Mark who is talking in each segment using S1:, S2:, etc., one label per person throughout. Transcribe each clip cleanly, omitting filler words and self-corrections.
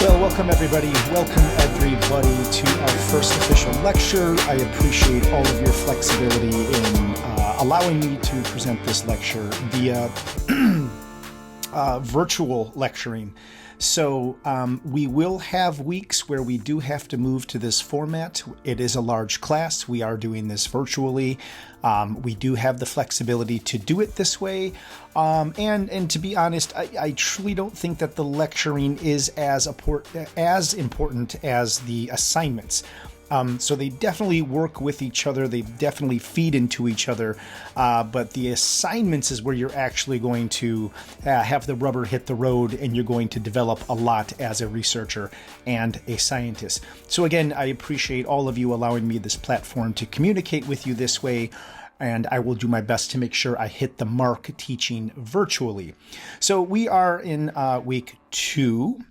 S1: Welcome everybody to our first official lecture. I appreciate all of your flexibility in allowing me to present this lecture via virtual lecturing. So we will have weeks where we do have to move to this format. It is a large class. We are doing this virtually. We do have the flexibility to do it this way. And to be honest, I truly don't think that the lecturing is as important as the assignments. So they definitely work with each other. They definitely feed into each other. But the assignments is where you're actually going to have the rubber hit the road, and you're going to develop a lot as a researcher and a scientist. So again, I appreciate all of you allowing me this platform to communicate with you this way. And I will do my best to make sure I hit the mark teaching virtually. So we are in week 2.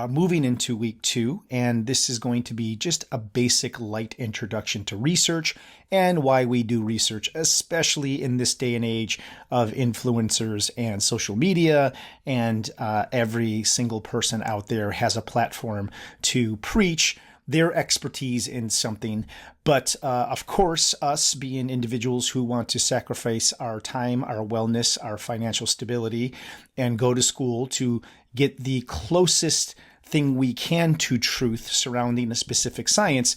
S1: Moving into week 2, and this is going to be just a basic light introduction to research and why we do research, especially in this day and age of influencers and social media, and every single person out there has a platform to preach their expertise in something. But of course, us being individuals who want to sacrifice our time, our wellness, our financial stability, and go to school to get the closest thing we can to truth surrounding a specific science,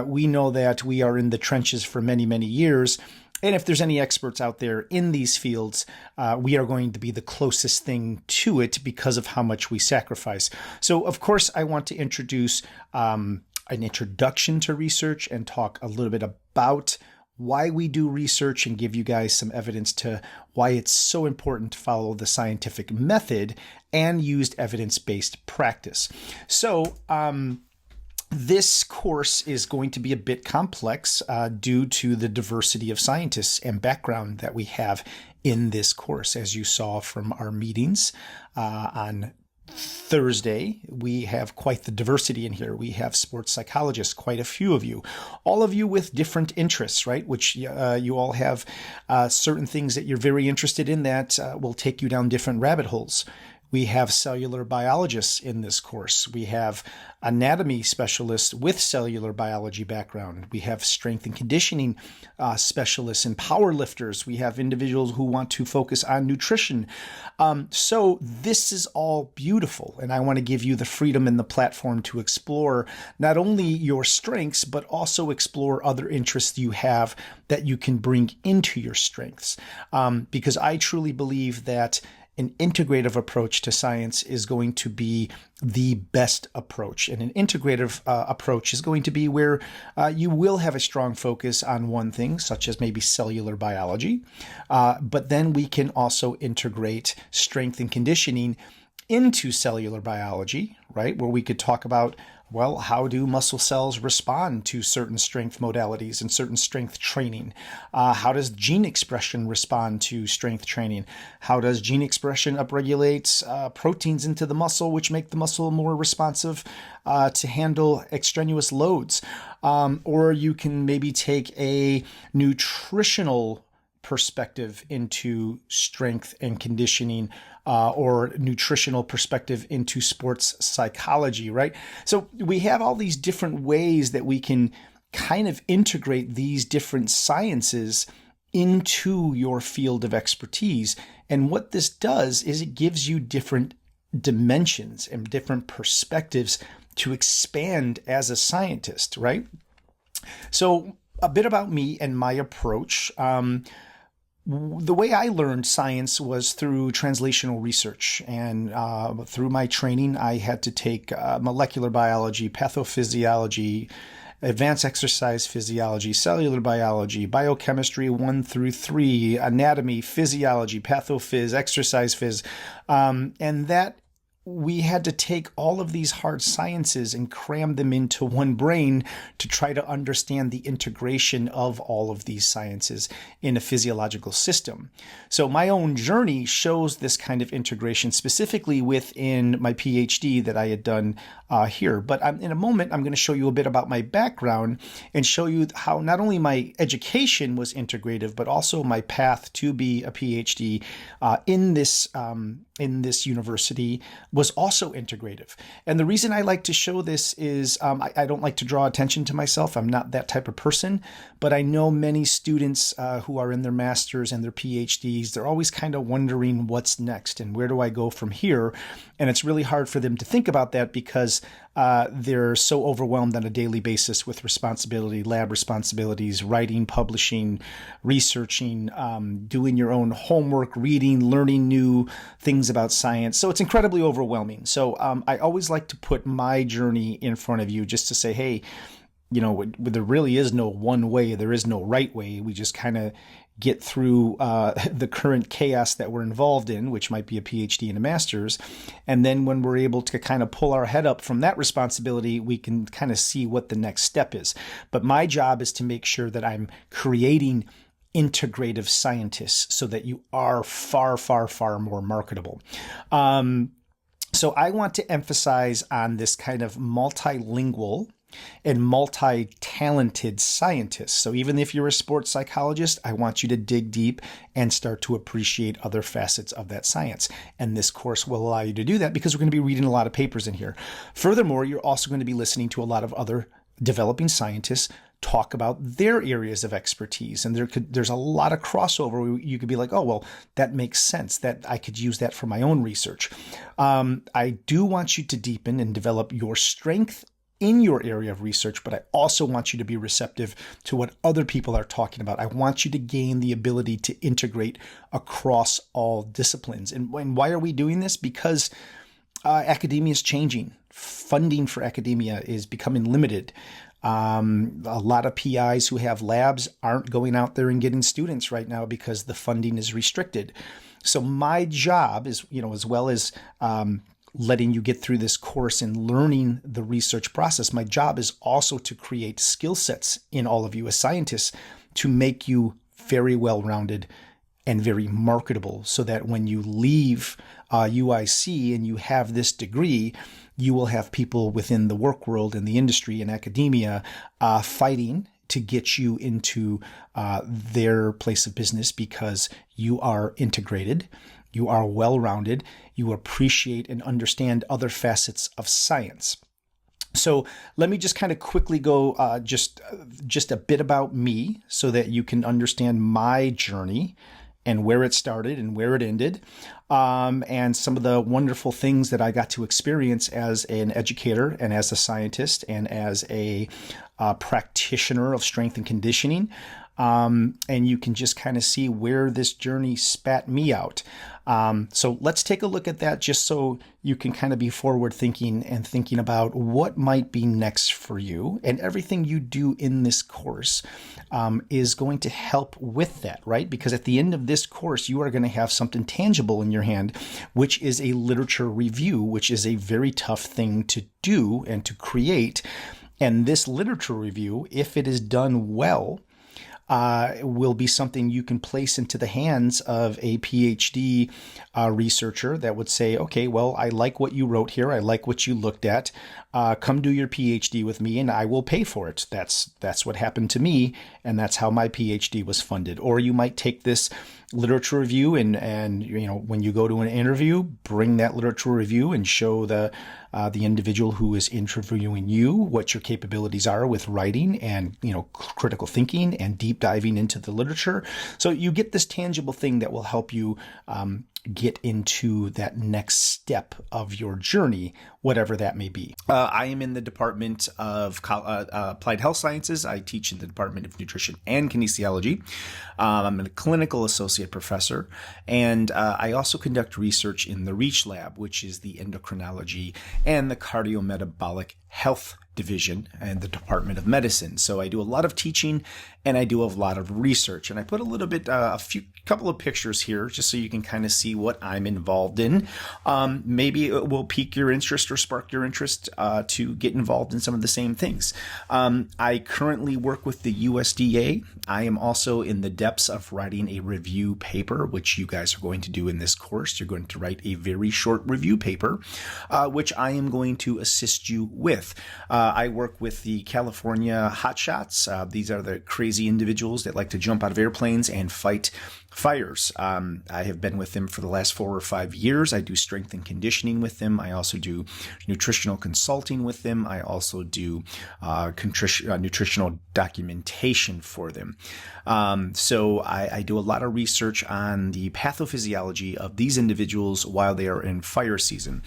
S1: we know that we are in the trenches for many, many years. And if there's any experts out there in these fields, we are going to be the closest thing to it because of how much we sacrifice. So, of course, I want to introduce an introduction to research and talk a little bit about why we do research and give you guys some evidence to why it's so important to follow the scientific method and used evidence-based practice. So, this course is going to be a bit complex due to the diversity of scientists and background that we have in this course. As you saw from our meetings on Thursday, we have quite the diversity in here. We have sports psychologists, quite a few of you, all of you with different interests, right? Which you all have certain things that you're very interested in that will take you down different rabbit holes. We have cellular biologists in this course. We have anatomy specialists with cellular biology background. We have strength and conditioning specialists and power lifters. We have individuals who want to focus on nutrition. So this is all beautiful, and I want to give you the freedom and the platform to explore not only your strengths, but also explore other interests you have that you can bring into your strengths. Because I truly believe that an integrative approach to science is going to be the best approach. And an integrative approach is going to be where you will have a strong focus on one thing, such as maybe cellular biology. But then we can also integrate strength and conditioning into cellular biology, right? Where we could talk about, well, how do muscle cells respond to certain strength modalities and certain strength training? How does gene expression respond to strength training? How does gene expression upregulate proteins into the muscle, which make the muscle more responsive to handle extraneous loads? Or you can maybe take a nutritional perspective into strength and conditioning, or nutritional perspective into sports psychology, right? So we have all these different ways that we can kind of integrate these different sciences into your field of expertise. And what this does is it gives you different dimensions and different perspectives to expand as a scientist, right? So a bit about me and my approach. The way I learned science was through translational research, and through my training, I had to take molecular biology, pathophysiology, advanced exercise physiology, cellular biology, biochemistry 1 through 3, anatomy, physiology, pathophys, exercise phys, and that we had to take all of these hard sciences and cram them into one brain to try to understand the integration of all of these sciences in a physiological system. So my own journey shows this kind of integration specifically within my PhD that I had done here. But in a moment, I'm going to show you a bit about my background and show you how not only my education was integrative, but also my path to be a PhD in this in this university was also integrative. And the reason I like to show this is I don't like to draw attention to myself. I'm not that type of person, but I know many students who are in their masters and their PhDs, they're always kind of wondering what's next and where do I go from here? And it's really hard for them to think about that because they're so overwhelmed on a daily basis with responsibility, lab responsibilities, writing, publishing, researching, doing your own homework, reading, learning new things about science. So it's incredibly overwhelming. So I always like to put my journey in front of you just to say, hey, there really is no one way. There is no right way. We just kind of get through the current chaos that we're involved in, which might be a PhD and a master's. And then when we're able to kind of pull our head up from that responsibility, we can kind of see what the next step is. But my job is to make sure that I'm creating integrative scientists so that you are far, far, far more marketable. So I want to emphasize on this kind of multilingual and multi-talented scientists. So even if you're a sports psychologist, I want you to dig deep and start to appreciate other facets of that science. And this course will allow you to do that because we're going to be reading a lot of papers in here. Furthermore, you're also going to be listening to a lot of other developing scientists talk about their areas of expertise. And there's a lot of crossover where you could be like, oh, well, that makes sense, that I could use that for my own research. I do want you to deepen and develop your strength in your area of research, but I also want you to be receptive to what other people are talking about. I want you to gain the ability to integrate across all disciplines. And why are we doing this? Because academia is changing. Funding for academia is becoming limited. A lot of PIs who have labs aren't going out there and getting students right now because the funding is restricted. So my job is, as well as letting you get through this course and learning the research process, my job is also to create skill sets in all of you as scientists to make you very well-rounded and very marketable so that when you leave UIC and you have this degree, you will have people within the work world and the industry and academia fighting to get you into their place of business because you are integrated, you are well-rounded, you appreciate and understand other facets of science. So let me just kind of quickly go just a bit about me so that you can understand my journey and where it started and where it ended, and some of the wonderful things that I got to experience as an educator and as a scientist and as a practitioner of strength and conditioning. And you can just kind of see where this journey spat me out. So let's take a look at that just so you can kind of be forward thinking and thinking about what might be next for you. And everything you do in this course is going to help with that, right? Because at the end of this course, you are going to have something tangible in your hand, which is a literature review, which is a very tough thing to do and to create. And this literature review, if it is done well, will be something you can place into the hands of a PhD researcher that would say, okay, well, I like what you wrote here. I like what you looked at. Come do your PhD with me and I will pay for it. That's what happened to me. And that's how my PhD was funded. Or you might take this literature review and when you go to an interview, bring that literature review and show the individual who is interviewing you what your capabilities are with writing and critical thinking and deep diving into the literature. So you get this tangible thing that will help you get into that next step of your journey, whatever that may be. I am in the Department of Applied Health Sciences. I teach in the Department of Nutrition and Kinesiology. I'm a clinical associate professor, and I also conduct research in the REACH lab, which is the endocrinology and the cardiometabolic health division and the Department of Medicine. So I do a lot of teaching and I do a lot of research. And I put a little bit, couple of pictures here just so you can kind of see what I'm involved in. Maybe it will pique your interest or spark your interest to get involved in some of the same things. I currently work with the USDA. I am also in the depths of writing a review paper, which you guys are going to do in this course. You're going to write a very short review paper, which I am going to assist you with. I work with the California hotshots. These are the crazy individuals that like to jump out of airplanes and fight fires. I have been with them for the last 4 or 5 years. I do strength and conditioning with them. I also do nutritional consulting with them. I also do nutritional documentation for them. So I do a lot of research on the pathophysiology of these individuals while they are in fire season.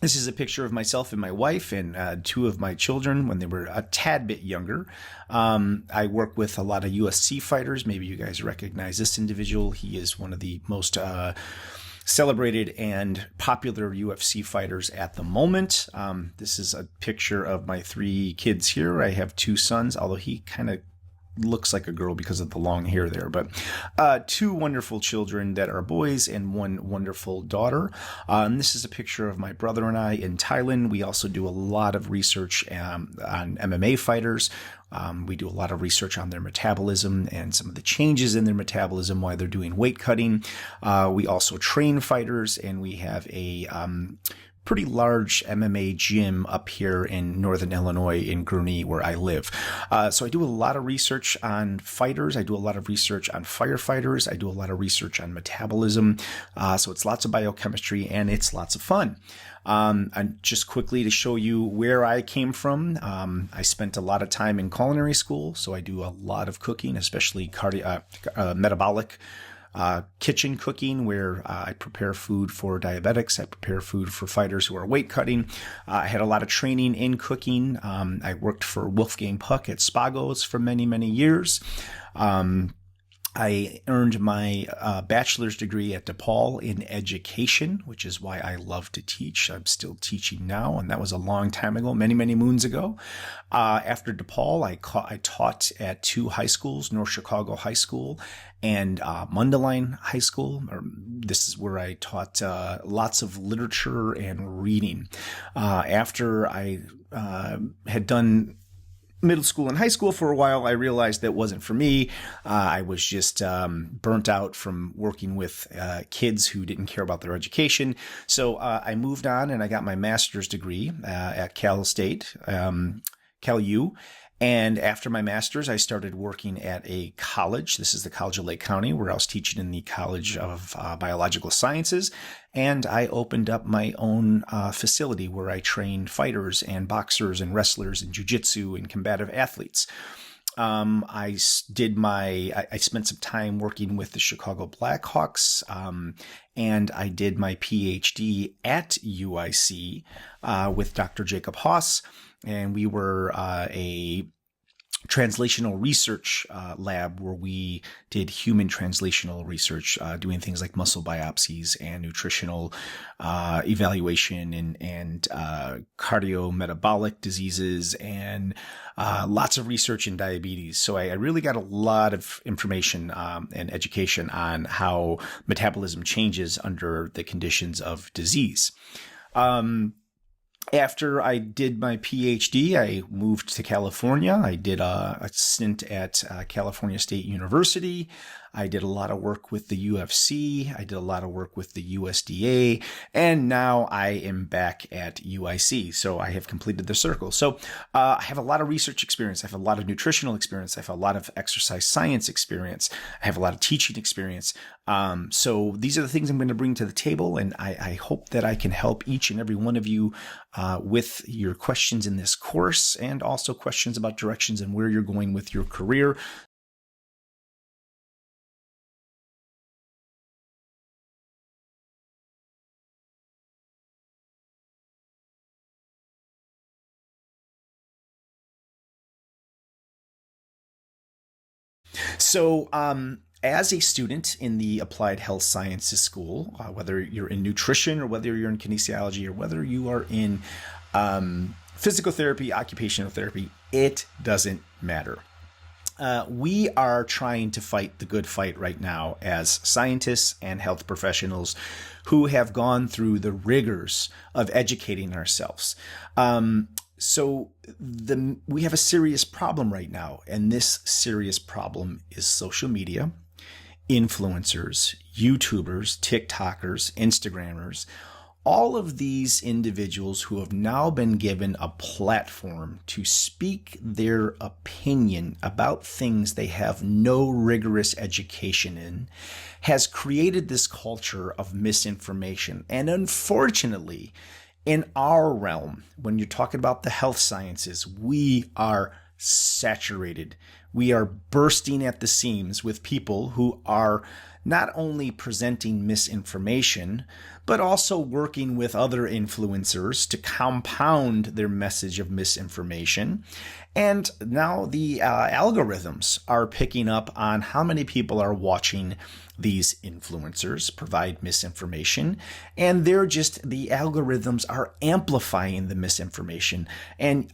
S1: This is a picture of myself and my wife and 2 of my children when they were a tad bit younger. I work with a lot of UFC fighters. Maybe you guys recognize this individual. He is one of the most celebrated and popular UFC fighters at the moment. This is a picture of my 3 kids here. I have 2 sons, although he kind of looks like a girl because of the long hair there, but 2 wonderful children that are boys and 1 wonderful daughter. And this is a picture of my brother and I in Thailand. We also do a lot of research on MMA fighters. We do a lot of research on their metabolism and some of the changes in their metabolism while they're doing weight cutting. We also train fighters, and we have a pretty large MMA gym up here in Northern Illinois in Gurnee, where I live. So I do a lot of research on fighters. I do a lot of research on firefighters. I do a lot of research on metabolism. So it's lots of biochemistry and it's lots of fun. And just quickly to show you where I came from, I spent a lot of time in culinary school. So I do a lot of cooking, especially metabolic kitchen cooking, where I prepare food for diabetics. I prepare food for fighters who are weight cutting. I had a lot of training in cooking. I worked for Wolfgang Puck at Spago's for many, many years. I earned my bachelor's degree at DePaul in education, which is why I love to teach. I'm still teaching now, and that was a long time ago, many, many moons ago. After DePaul, I taught at 2 high schools, North Chicago High School and Mundelein High School. This is where I taught lots of literature and reading. After I had done middle school and high school for a while, I realized that wasn't for me. I was just burnt out from working with kids who didn't care about their education. So I moved on and I got my master's degree at Cal State, Cal U. And after my master's, I started working at a college. This is the College of Lake County, where I was teaching in the College of Biological Sciences. And I opened up my own facility where I trained fighters and boxers and wrestlers and jiu-jitsu and combative athletes. I spent some time working with the Chicago Blackhawks, and I did my PhD at UIC with Dr. Jacob Haas. And we were a translational research lab where we did human translational research, doing things like muscle biopsies and nutritional evaluation and cardiometabolic diseases and lots of research in diabetes. So I really got a lot of information and education on how metabolism changes under the conditions of disease. After I did my PhD, I moved to California. I did a stint at California State University. I did a lot of work with the UFC. I did a lot of work with the USDA. And now I am back at UIC. So I have completed the circle. So I have a lot of research experience. I have a lot of nutritional experience. I have a lot of exercise science experience. I have a lot of teaching experience. So these are the things I'm going to bring to the table. And I hope that I can help each and every one of you with your questions in this course, and also questions about directions and where you're going with your career. So, as a student in the Applied Health Sciences School, whether you're in nutrition or whether you're in kinesiology or whether you are in physical therapy, occupational therapy, it doesn't matter. We are trying to fight the good fight right now as scientists and health professionals who have gone through the rigors of educating ourselves. So we have a serious problem right now, and this serious problem is social media, influencers, YouTubers, TikTokers, Instagrammers, all of these individuals who have now been given a platform to speak their opinion about things they have no rigorous education in has created this culture of misinformation. And unfortunately, in our realm, when you're talking about the health sciences, we are saturated. We are bursting at the seams with people who are not only presenting misinformation, but also working with other influencers to compound their message of misinformation. And now the algorithms are picking up on how many people are watching these influencers provide misinformation. And the algorithms are amplifying the misinformation. And,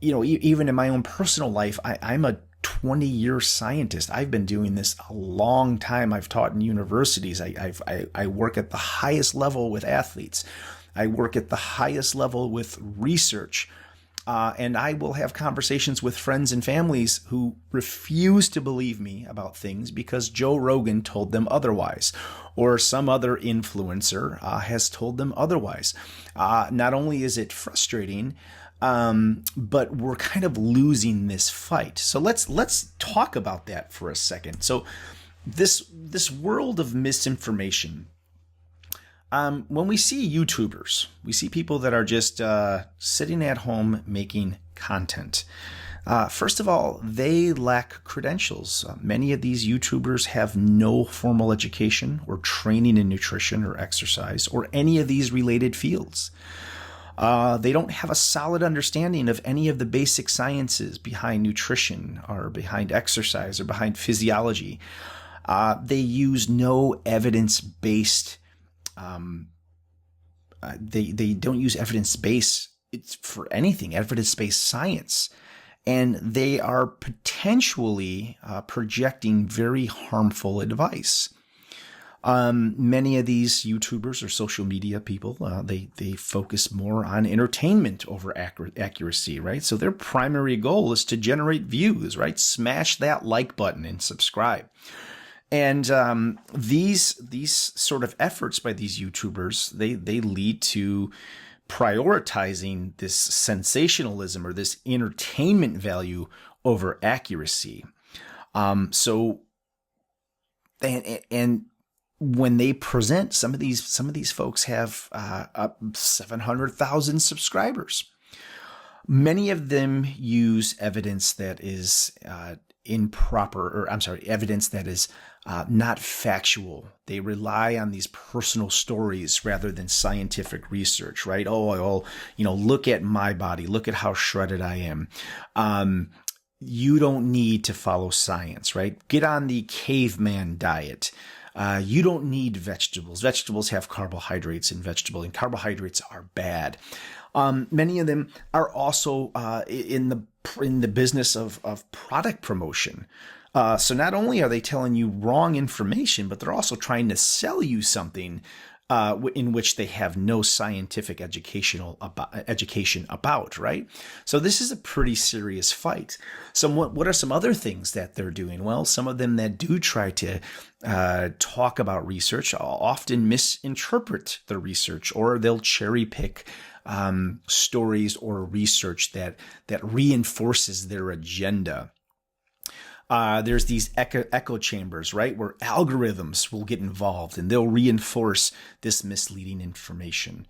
S1: even in my own personal life, I'm a 20-year scientist. I've been doing this a long time. I've taught in universities. I work at the highest level with athletes. I work at the highest level with research. And I will have conversations with friends and families who refuse to believe me about things because Joe Rogan told them otherwise, or some other influencer has told them otherwise. Not only is it frustrating, but we're kind of losing this fight. So let's talk about that for a second. So this world of misinformation. When we see YouTubers, we see people that are just sitting at home making content. First of all, they lack credentials. Many of these YouTubers have no formal education or training in nutrition or exercise or any of these related fields. They don't have a solid understanding of any of the basic sciences behind nutrition or behind exercise or behind physiology. They use no evidence-based they don't use evidence-based for anything, evidence-based science. And they are potentially projecting very harmful advice. Many of these YouTubers or social media people, they focus more on entertainment over accuracy, right? So their primary goal is to generate views, right? Smash that like button and subscribe. And these sort of efforts by these YouTubers, they lead to prioritizing this sensationalism or this entertainment value over accuracy. And when they present, some of these folks have up 700,000 subscribers. Many of them use evidence that is evidence that is not factual. They rely on these personal stories rather than scientific research, right? Look at my body. Look at how shredded I am. You don't need to follow science, right? Get on the caveman diet. You don't need vegetables. Vegetables have carbohydrates and carbohydrates are bad. Many of them are also in the business of product promotion. So not only are they telling you wrong information, but they're also trying to sell you something in which they have no scientific education about, right? So this is a pretty serious fight. So what are some other things that they're doing? Well, some of them that do try to talk about research often misinterpret the research, or they'll cherry pick stories or research that reinforces their agenda. There's these echo chambers, right, where algorithms will get involved and they'll reinforce this misleading information.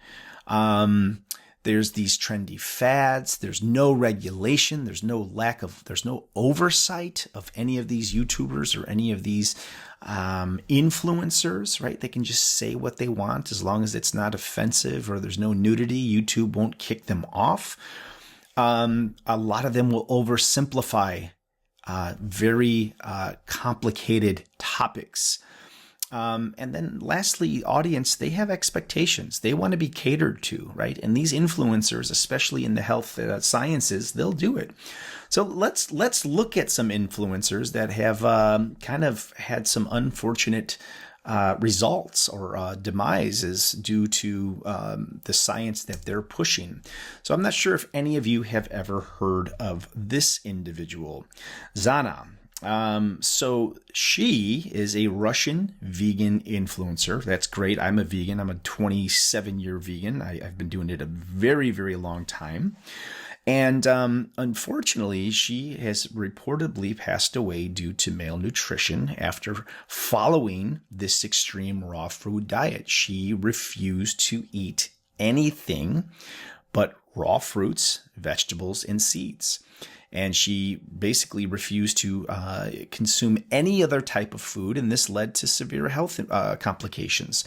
S1: There's these trendy fads. There's no regulation. There's no oversight of any of these YouTubers or any of these influencers, right? They can just say what they want as long as it's not offensive or there's no nudity. YouTube won't kick them off. A lot of them will oversimplify very complicated topics. And then lastly, audience, they have expectations. They want to be catered to, right? And these influencers, especially in the health sciences, they'll do it. So let's look at some influencers that have kind of had some unfortunate results or demises due to the science that they're pushing. So I'm not sure if any of you have ever heard of this individual, Zana. So she is a Russian vegan influencer. That's great. I'm a vegan. I'm a 27-year vegan. I've been doing it a very, very long time. And unfortunately, she has reportedly passed away due to malnutrition after following this extreme raw food diet. She refused to eat anything but raw fruits, vegetables, and seeds. And she basically refused to consume any other type of food, and this led to severe health complications.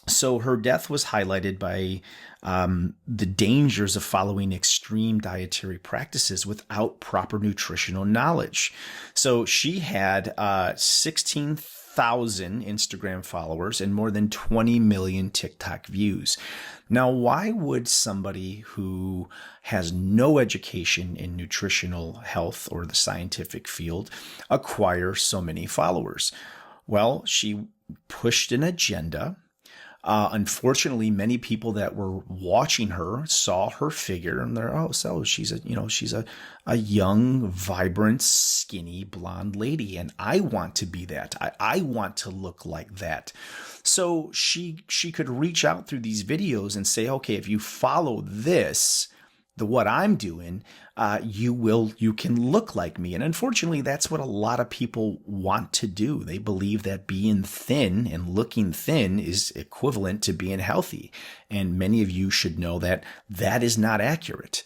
S1: So her death was highlighted by the dangers of following extreme dietary practices without proper nutritional knowledge. So she had 16,000 Instagram followers and more than 20 million TikTok views. Now, why would somebody who has no education in nutritional health or the scientific field acquire so many followers? Well, she pushed an agenda. Unfortunately, many people that were watching her saw her figure and they're, oh, so she's a young, vibrant, skinny, blonde lady. And I want to be that. I want to look like that. So she could reach out through these videos and say, okay, if you follow this, what I'm doing, you can look like me. And unfortunately, that's what a lot of people want to do. They believe that being thin and looking thin is equivalent to being healthy. And many of you should know that that is not accurate.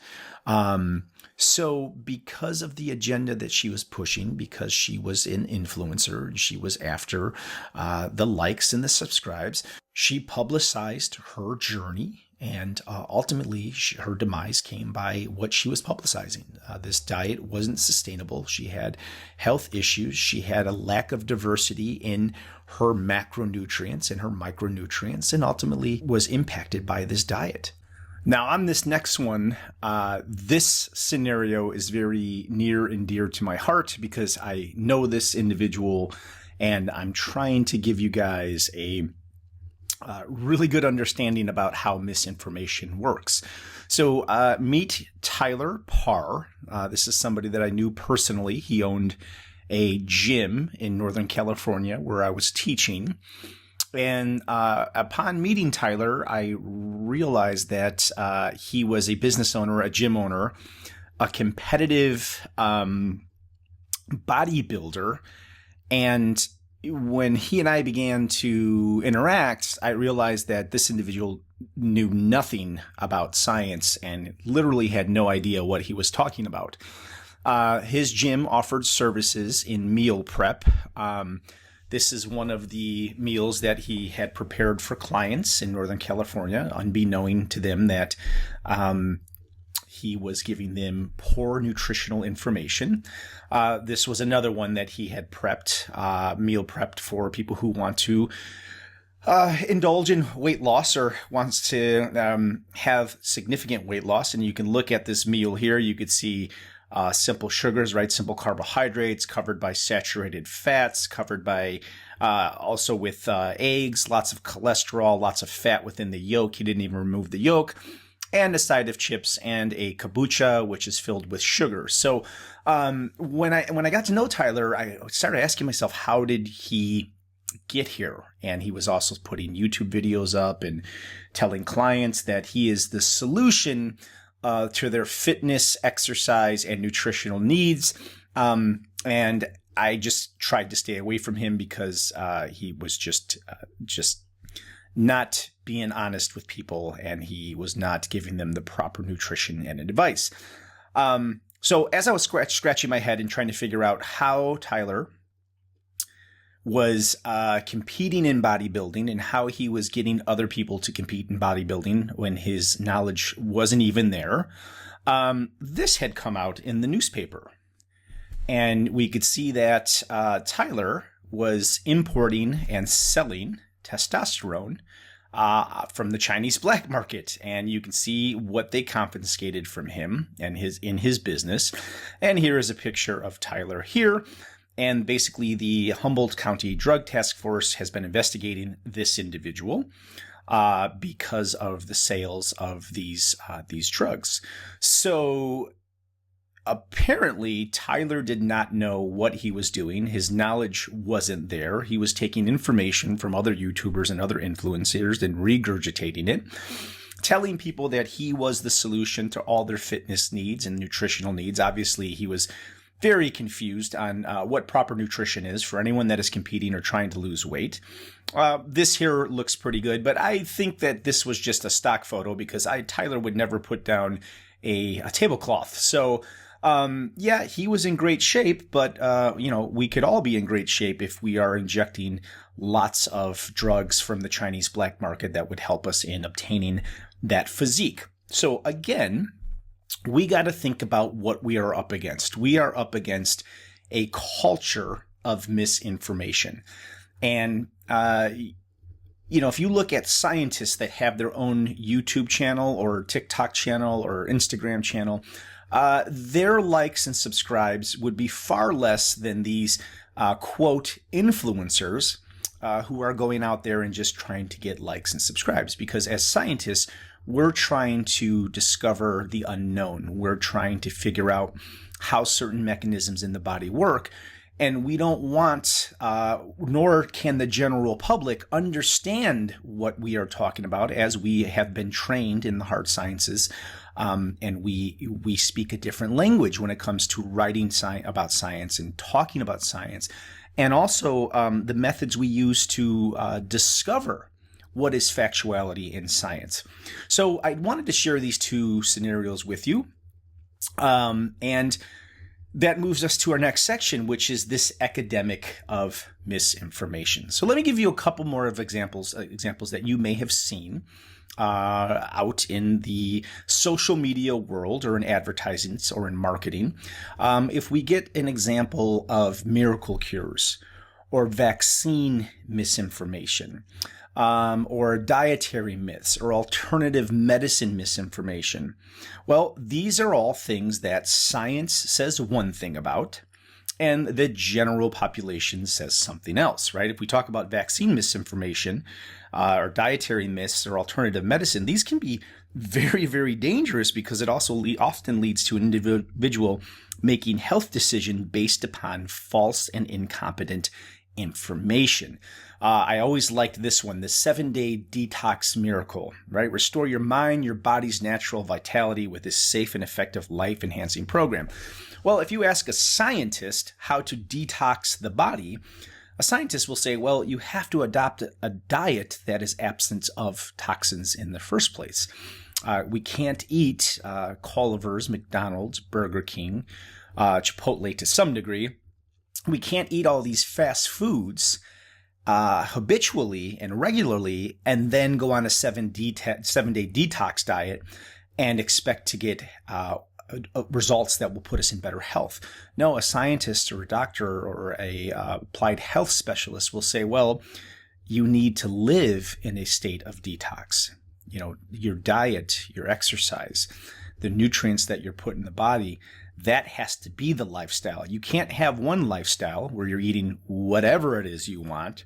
S1: So because of the agenda that she was pushing, because she was an influencer and she was after the likes and the subscribes, she publicized her journey. And ultimately, her demise came by what she was publicizing. This diet wasn't sustainable. She had health issues. She had a lack of diversity in her macronutrients and her micronutrients, and ultimately was impacted by this diet. Now, on this next one, this scenario is very near and dear to my heart because I know this individual, and I'm trying to give you guys a really good understanding about how misinformation works. So meet Tyler Parr. This is somebody that I knew personally. He owned a gym in Northern California where I was teaching. And upon meeting Tyler, I realized that he was a business owner, a gym owner, a competitive bodybuilder, and when he and I began to interact, I realized that this individual knew nothing about science and literally had no idea what he was talking about. His gym offered services in meal prep. This is one of the meals that he had prepared for clients in Northern California, unbeknown to them that he was giving them poor nutritional information. This was another one that he had prepped, meal prepped for people who want to indulge in weight loss or wants to have significant weight loss. And you can look at this meal here. You could see simple sugars, right? Simple carbohydrates covered by saturated fats, covered by also with eggs, lots of cholesterol, lots of fat within the yolk. He didn't even remove the yolk. And a side of chips and a kombucha, which is filled with sugar. So when I got to know Tyler, I started asking myself, how did he get here? And he was also putting YouTube videos up and telling clients that he is the solution to their fitness, exercise, and nutritional needs. And I just tried to stay away from him because he was just not being honest with people, and he was not giving them the proper nutrition and advice. So as I was scratching my head and trying to figure out how Tyler was competing in bodybuilding and how he was getting other people to compete in bodybuilding when his knowledge wasn't even there, this had come out in the newspaper. And we could see that Tyler was importing and selling testosterone from the Chinese black market, and you can see what they confiscated from him and in his business. And here is a picture of Tyler here. And basically, the Humboldt County Drug Task Force has been investigating this individual because of the sales of these drugs. So apparently Tyler did not know what he was doing. His knowledge wasn't there. He was taking information from other YouTubers and other influencers and regurgitating it, telling people that he was the solution to all their fitness needs and nutritional needs. Obviously, he was very confused on what proper nutrition is for anyone that is competing or trying to lose weight. This here looks pretty good, but I think that this was just a stock photo because Tyler would never put down a tablecloth. So yeah, he was in great shape, but we could all be in great shape if we are injecting lots of drugs from the Chinese black market that would help us in obtaining that physique. So again, we got to think about what we are up against. We are up against a culture of misinformation. And, if you look at scientists that have their own YouTube channel or TikTok channel or Instagram channel, their likes and subscribes would be far less than these, quote, influencers who are going out there and just trying to get likes and subscribes. Because as scientists, we're trying to discover the unknown. We're trying to figure out how certain mechanisms in the body work. And we don't want, nor can the general public understand what we are talking about, as we have been trained in the hard sciences. And we speak a different language when it comes to writing about science and talking about science. And also the methods we use to discover what is factuality in science. So I wanted to share these two scenarios with you. And that moves us to our next section, which is this epidemic of misinformation. So let me give you a couple more of examples that you may have seen out in the social media world or in advertising or in marketing. If we get an example of miracle cures or vaccine misinformation, or dietary myths or alternative medicine misinformation. Well, these are all things that science says one thing about and the general population says something else, right? If we talk about vaccine misinformation or dietary myths or alternative medicine, these can be very, very dangerous because it also often leads to an individual making health decisions based upon false and incompetent information. I always liked this one, the 7-day detox miracle, right? Restore your mind, your body's natural vitality with this safe and effective life-enhancing program. Well, if you ask a scientist how to detox the body, a scientist will say, well, you have to adopt a diet that is absent of toxins in the first place. We can't eat Culver's, McDonald's, Burger King, Chipotle to some degree. We can't eat all these fast foods habitually and regularly and then go on a 7-day detox diet and expect to get results that will put us in better health. No, a scientist or a doctor or a applied health specialist will say, well, you need to live in a state of detox. Your diet, your exercise, the nutrients that you're putting in the body, that has to be the lifestyle. You can't have one lifestyle where you're eating whatever it is you want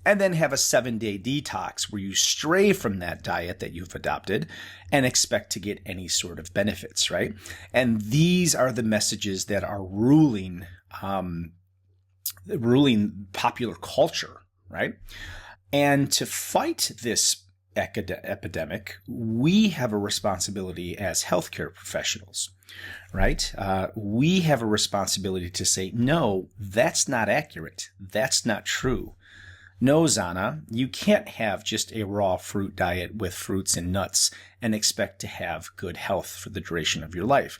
S1: and then have a 7-day detox where you stray from that diet that you've adopted and expect to get any sort of benefits, right? And these are the messages that are ruling popular culture, right? And to fight this epidemic, we have a responsibility as healthcare professionals, right? We have a responsibility to say, no, that's not accurate. That's not true. No, Zana, you can't have just a raw fruit diet with fruits and nuts and expect to have good health for the duration of your life.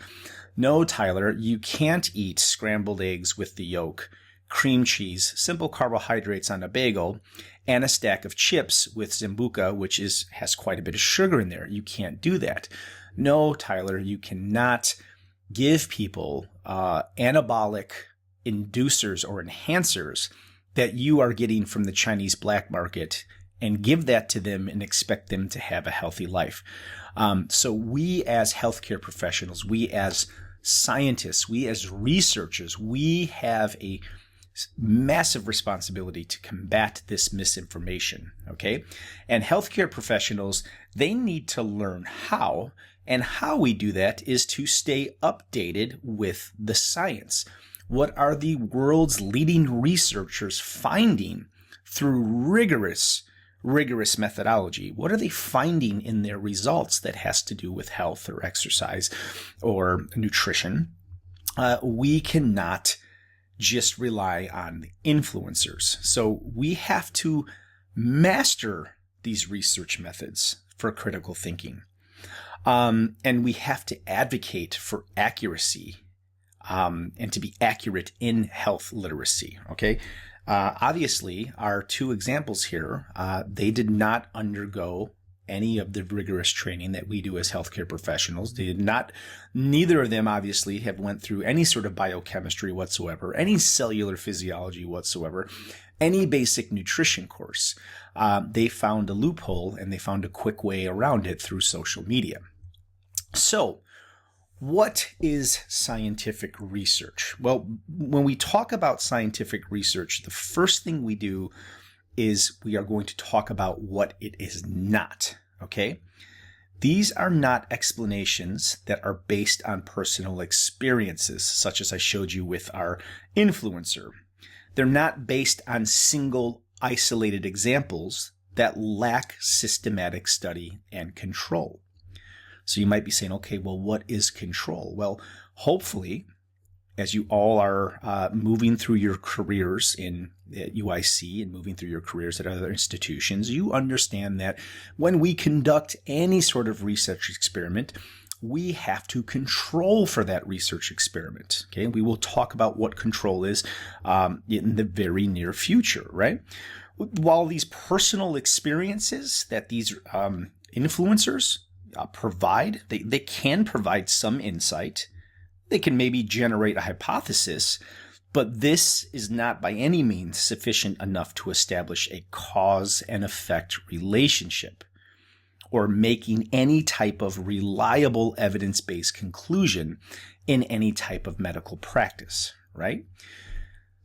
S1: No, Tyler, you can't eat scrambled eggs with the yolk, cream cheese, simple carbohydrates on a bagel, and a stack of chips with Sambuca, which has quite a bit of sugar in there. You can't do that. No, Tyler, you cannot give people anabolic inducers or enhancers that you are getting from the Chinese black market and give that to them and expect them to have a healthy life. So we as healthcare professionals, we as scientists, we as researchers, we have a massive responsibility to combat this misinformation, okay? And healthcare professionals, they need to learn how, and how we do that is to stay updated with the science. What are the world's leading researchers finding through rigorous methodology? What are they finding in their results that has to do with health or exercise or nutrition? We cannot just rely on the influencers. So we have to master these research methods for critical thinking. And we have to advocate for accuracy and to be accurate in health literacy. Okay. Obviously, our two examples here, they did not undergo any of the rigorous training that we do as healthcare professionals. They did not, neither of them obviously have went through any sort of biochemistry whatsoever, any cellular physiology whatsoever, any basic nutrition course. They found a loophole and they found a quick way around it through social media. So, what is scientific research? Well, when we talk about scientific research, the first thing we do is we are going to talk about what it is not, okay? These are not explanations that are based on personal experiences, such as I showed you with our influencer. They're not based on single isolated examples that lack systematic study and control. So you might be saying, okay, well, what is control? Well, hopefully, as you all are moving through your careers at UIC and moving through your careers at other institutions, you understand that when we conduct any sort of research experiment, we have to control for that research experiment. Okay, we will talk about what control is in the very near future, right? While these personal experiences that these influencers provide, they can provide some insight. They can maybe generate a hypothesis, but this is not by any means sufficient enough to establish a cause and effect relationship or making any type of reliable evidence-based conclusion in any type of medical practice, right?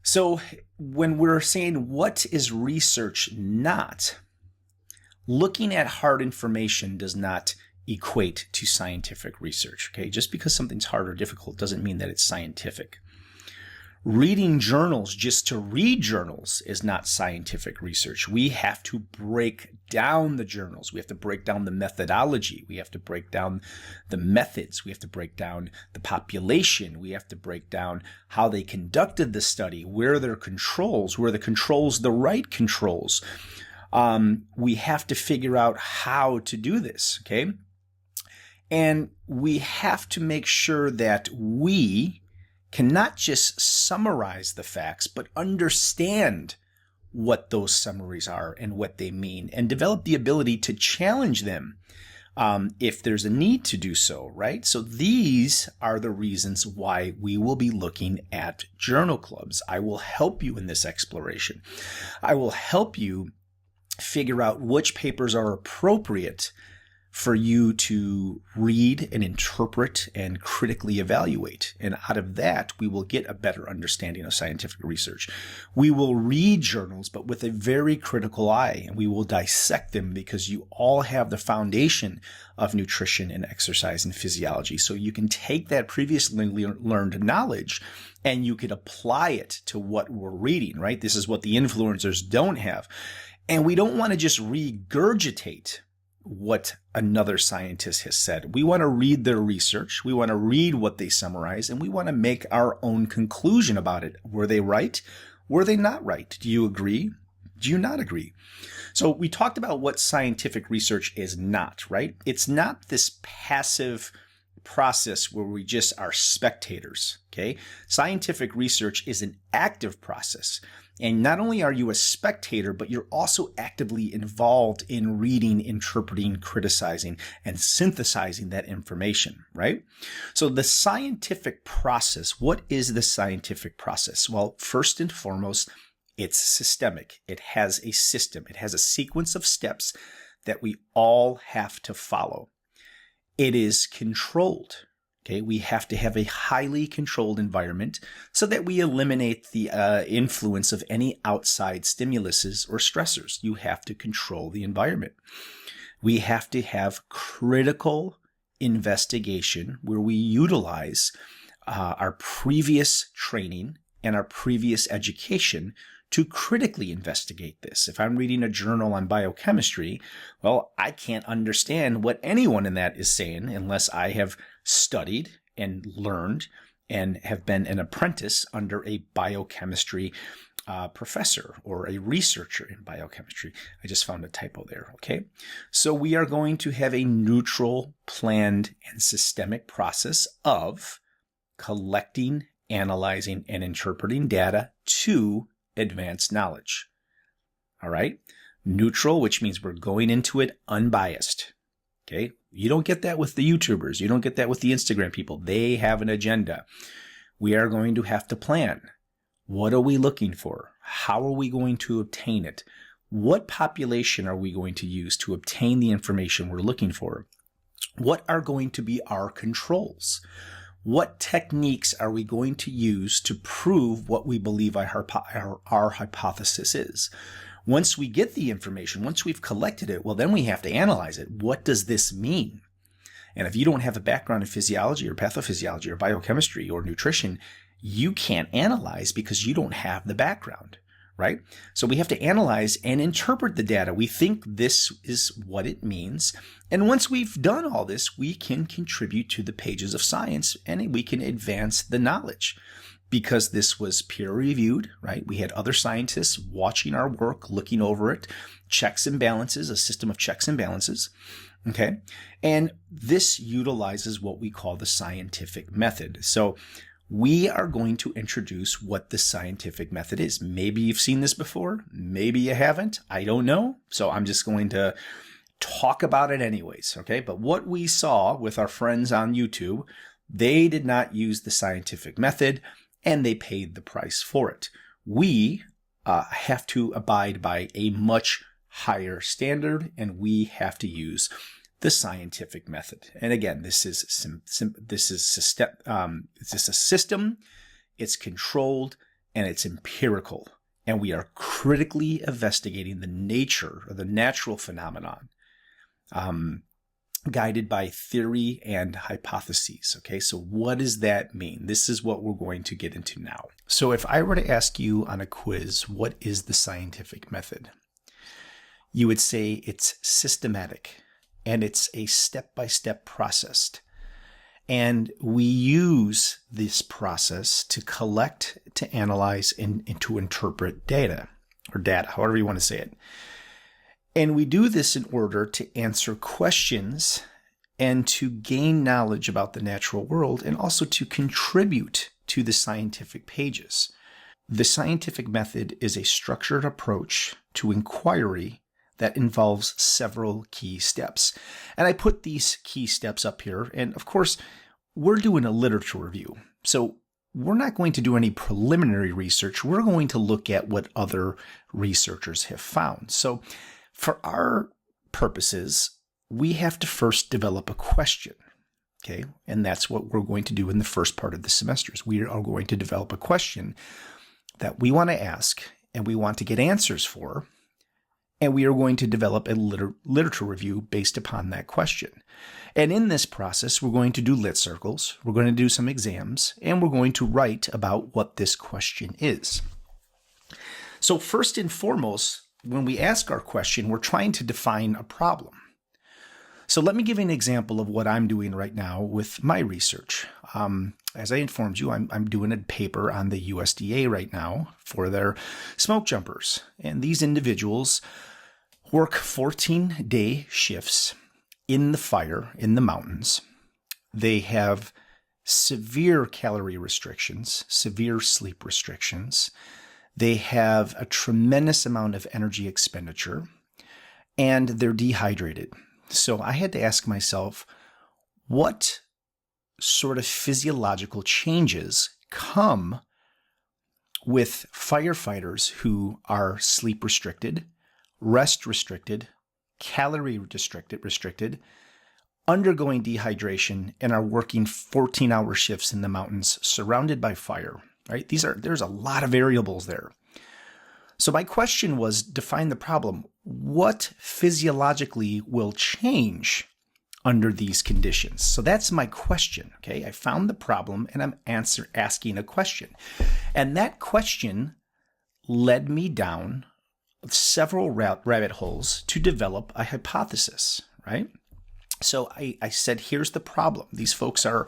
S1: So when we're saying what is research not, looking at hard information does not equate to scientific research, okay? Just because something's hard or difficult doesn't mean that it's scientific. Reading journals just to read journals is not scientific research. We have to break down the journals. We have to break down the methodology. We have to break down the methods. We have to break down the population. We have to break down how they conducted the study, where their controls, were the controls the right controls. We have to figure out how to do this, okay? And we have to make sure that we can not just summarize the facts, but understand what those summaries are and what they mean, and develop the ability to challenge them if there's a need to do so, right? So these are the reasons why we will be looking at journal clubs. I will help you in this exploration. I will help you figure out which papers are appropriate for you to read and interpret and critically evaluate. And out of that, we will get a better understanding of scientific research. We will read journals, but with a very critical eye, and we will dissect them because you all have the foundation of nutrition and exercise and physiology. So you can take that previously learned knowledge and you could apply it to what we're reading, right? This is what the influencers don't have. And we don't want to just regurgitate what another scientist has said. We want to read their research. We want to read what they summarize, and we want to make our own conclusion about it. Were they right? Were they not right? Do you agree? Do you not agree? So we talked about what scientific research is not, right? It's not this passive process where we just are spectators, okay? Scientific research is an active process. And not only are you a spectator, but you're also actively involved in reading, interpreting, criticizing, and synthesizing that information, right? So the scientific process, what is the scientific process? Well, first and foremost, it's systemic. It has a system. It has a sequence of steps that we all have to follow. It is controlled. Okay, we have to have a highly controlled environment so that we eliminate the influence of any outside stimuluses or stressors. You have to control the environment. We have to have critical investigation where we utilize our previous training and our previous education to critically investigate this. If I'm reading a journal on biochemistry, well, I can't understand what anyone in that is saying unless I have studied and learned and have been an apprentice under a biochemistry professor or a researcher in biochemistry. I just found a typo there, okay? So we are going to have a neutral, planned, and systemic process of collecting, analyzing, and interpreting data to advanced knowledge. All right? Neutral, which means we're going into it unbiased. Okay? You don't get that with the YouTubers. You don't get that with the Instagram people. They have an agenda. We are going to have to plan. What are we looking for? How are we going to obtain it? What population are we going to use to obtain the information we're looking for? What are going to be our controls? What techniques are we going to use to prove what we believe our hypothesis is? Once we get the information, once we've collected it, well, then we have to analyze it. What does this mean? And if you don't have a background in physiology or pathophysiology or biochemistry or nutrition, you can't analyze because you don't have the background, right? So we have to analyze and interpret the data. We think this is what it means. And once we've done all this, we can contribute to the pages of science and we can advance the knowledge because this was peer reviewed, right? We had other scientists watching our work, looking over it, checks and balances, a system of checks and balances. Okay. And this utilizes what we call the scientific method. So we are going to introduce what the scientific method is. Maybe you've seen this before. Maybe you haven't. I don't know. So I'm just going to talk about it anyways. Okay. But what we saw with our friends on YouTube, they did not use the scientific method and they paid the price for it. We have to abide by a much higher standard and we have to use the scientific method. And again, this is a system, it's controlled, and it's empirical. And we are critically investigating the nature or the natural phenomenon, guided by theory and hypotheses. Okay, so what does that mean? This is what we're going to get into now. So if I were to ask you on a quiz, what is the scientific method? You would say it's systematic. And it's a step-by-step process. And we use this process to collect, to analyze, and to interpret data, however you want to say it. And we do this in order to answer questions and to gain knowledge about the natural world and also to contribute to the scientific pages. The scientific method is a structured approach to inquiry that involves several key steps. And I put these key steps up here. And of course, we're doing a literature review. So we're not going to do any preliminary research. We're going to look at what other researchers have found. So for our purposes, we have to first develop a question. Okay. And that's what we're going to do in the first part of the semesters. We are going to develop a question that we want to ask and we want to get answers for. And we are going to develop a literature review based upon that question. And in this process, we're going to do lit circles, we're going to do some exams, and we're going to write about what this question is. So first and foremost, when we ask our question, we're trying to define a problem. So let me give you an example of what I'm doing right now with my research. As I informed you, I'm doing a paper on the USDA right now for their smoke jumpers. And these individuals work 14-day shifts in the fire in the mountains. They have severe calorie restrictions, severe sleep restrictions. They have a tremendous amount of energy expenditure, and they're dehydrated. So I had to ask myself, what sort of physiological changes come with firefighters who are sleep restricted, rest restricted, calorie restricted, undergoing dehydration and are working 14-hour shifts in the mountains surrounded by fire, right? There's a lot of variables there. So my question was, define the problem. What physiologically will change under these conditions? So that's my question, okay? I found the problem and I'm asking a question. And that question led me down several rabbit holes to develop a hypothesis, right? So I said, here's the problem. These folks are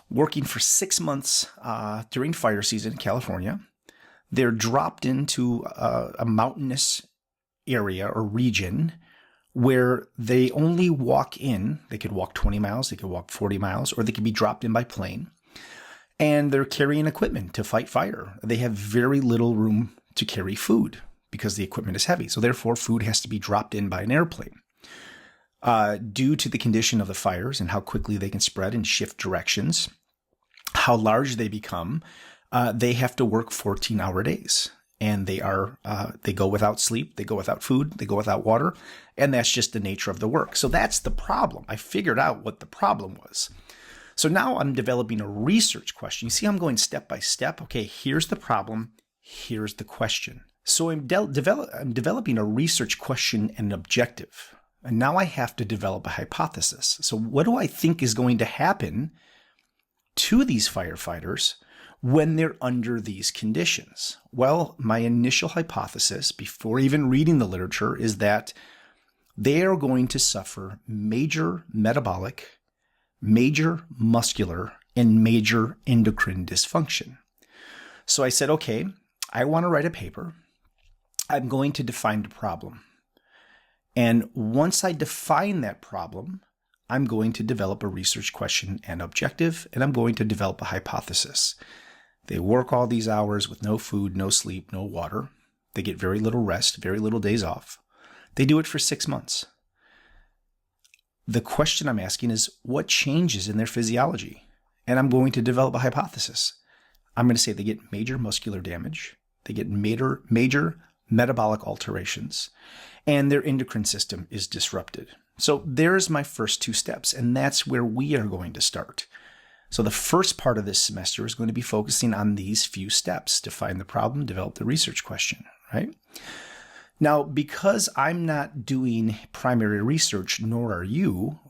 S1: working for 6 months during fire season in California. They're dropped into a mountainous area or region where they only walk in. They could walk 20 miles, they could walk 40 miles, or they could be dropped in by plane. And they're carrying equipment to fight fire. They have very little room to carry food because the equipment is heavy. So therefore, food has to be dropped in by an airplane. Due to the condition of the fires and how quickly they can spread and shift directions, how large they become, they have to work 14-hour days. And they go without sleep, they go without food, they go without water, and that's just the nature of the work. So that's the problem. I figured out what the problem was. So now I'm developing a research question. You see, I'm going step by step. Okay, here's the problem, here's the question. So I'm developing a research question and an objective. And now I have to develop a hypothesis. So what do I think is going to happen to these firefighters when they're under these conditions? Well, my initial hypothesis, before even reading the literature, is that they are going to suffer major metabolic, major muscular, and major endocrine dysfunction. So I said, okay, I want to write a paper. I'm going to define the problem. And once I define that problem, I'm going to develop a research question and objective, and I'm going to develop a hypothesis. They work all these hours with no food, no sleep, no water. They get very little rest, very little days off. They do it for 6 months. The question I'm asking is, what changes in their physiology? And I'm going to develop a hypothesis. I'm going to say they get major muscular damage, they get major metabolic alterations, and their endocrine system is disrupted. So there's my first 2 steps, and that's where we are going to start. So the first part of this semester is going to be focusing on these few steps: define the problem, develop the research question, right? Now, because I'm not doing primary research, nor are you,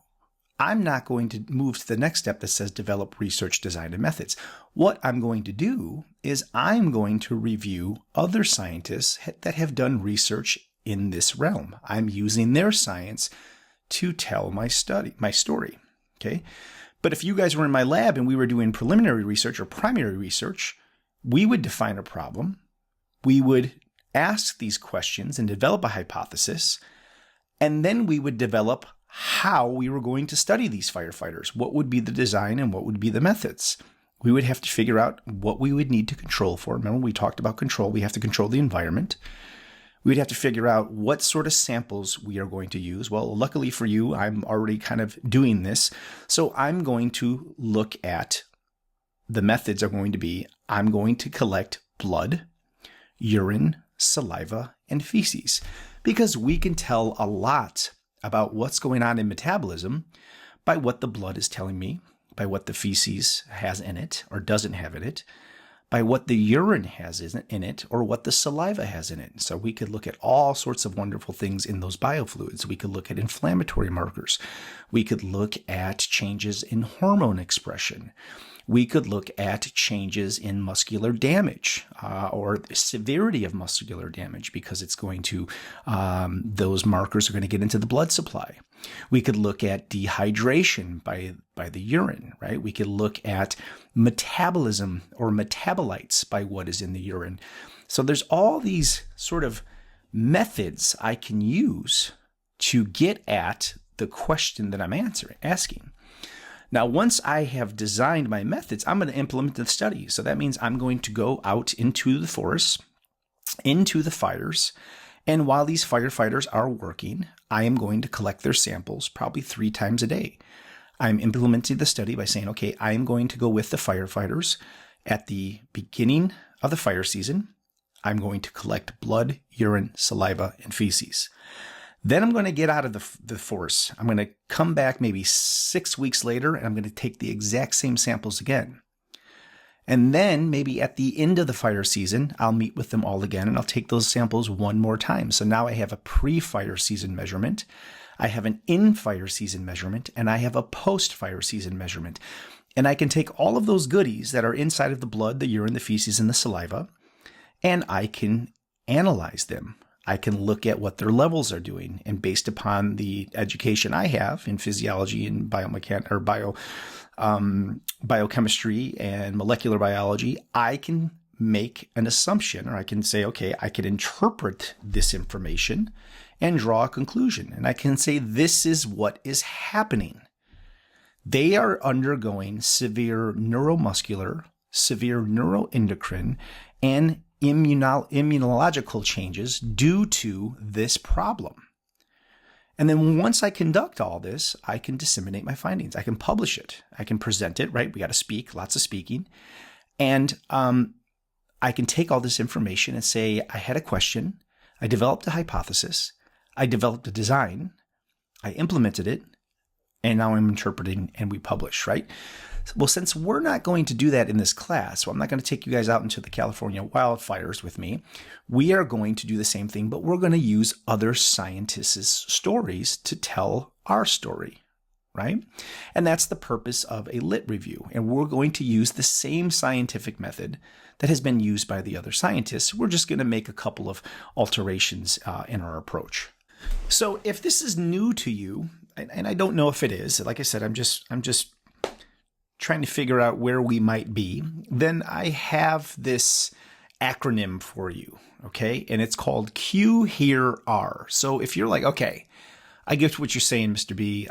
S1: I'm not going to move to the next step that says develop research design and methods. What I'm going to do is I'm going to review other scientists that have done research in this realm. I'm using their science to tell my story, okay? But if you guys were in my lab and we were doing preliminary research or primary research, we would define a problem. We would ask these questions and develop a hypothesis, and then we would develop how we were going to study these firefighters. What would be the design and what would be the methods? We would have to figure out what we would need to control for. Remember, we talked about control. We have to control the environment. We'd have to figure out what sort of samples we are going to use. Well, luckily for you, I'm already kind of doing this. So I'm going to look at the methods are going to be, I'm going to collect blood, urine, saliva, and feces, because we can tell a lot about what's going on in metabolism by what the blood is telling me, by what the feces has in it or doesn't have in it, by what the urine has in it, or what the saliva has in it. So we could look at all sorts of wonderful things in those biofluids. We could look at inflammatory markers. We could look at changes in hormone expression. We could look at changes in muscular damage or the severity of muscular damage, because it's going to, those markers are going to get into the blood supply. We could look at dehydration by the urine, right? We could look at metabolism or metabolites by what is in the urine. So there's all these sort of methods I can use to get at the question that I'm asking. Now, once I have designed my methods, I'm going to implement the study. So that means I'm going to go out into the forests, into the fires, and while these firefighters are working, I am going to collect their samples probably 3 times a day. I'm implementing the study by saying, okay, I am going to go with the firefighters at the beginning of the fire season. I'm going to collect blood, urine, saliva, and feces. Then I'm going to get out of the force. I'm going to come back maybe 6 weeks later, and I'm going to take the exact same samples again. And then maybe at the end of the fire season, I'll meet with them all again, and I'll take those samples one more time. So now I have a pre-fire season measurement, I have an in-fire season measurement, and I have a post-fire season measurement. And I can take all of those goodies that are inside of the blood, the urine, the feces, and the saliva, and I can analyze them. I can look at what their levels are doing. And based upon the education I have in physiology and biochemistry and molecular biology, I can make an assumption, or I can say, okay, I can interpret this information and draw a conclusion. And I can say, this is what is happening. They are undergoing severe neuromuscular, severe neuroendocrine, and immunological changes due to this problem. And then once I conduct all this, I can disseminate my findings. I can publish it. I can present it, right? We got to speak, lots of speaking. And I can take all this information and say, I had a question, I developed a hypothesis, I developed a design, I implemented it, and now I'm interpreting and we publish, right? Well, since we're not going to do that in this class, so I'm not going to take you guys out into the California wildfires with me, we are going to do the same thing, but we're going to use other scientists' stories to tell our story, right? And that's the purpose of a lit review. And we're going to use the same scientific method that has been used by the other scientists. We're just going to make a couple of alterations in our approach. So if this is new to you, and I don't know if it is, like I said, I'm just trying to figure out where we might be, then I have this acronym for you, okay? And it's called Q, Here, R. So if you're like, okay, I get what you're saying, Mr. B.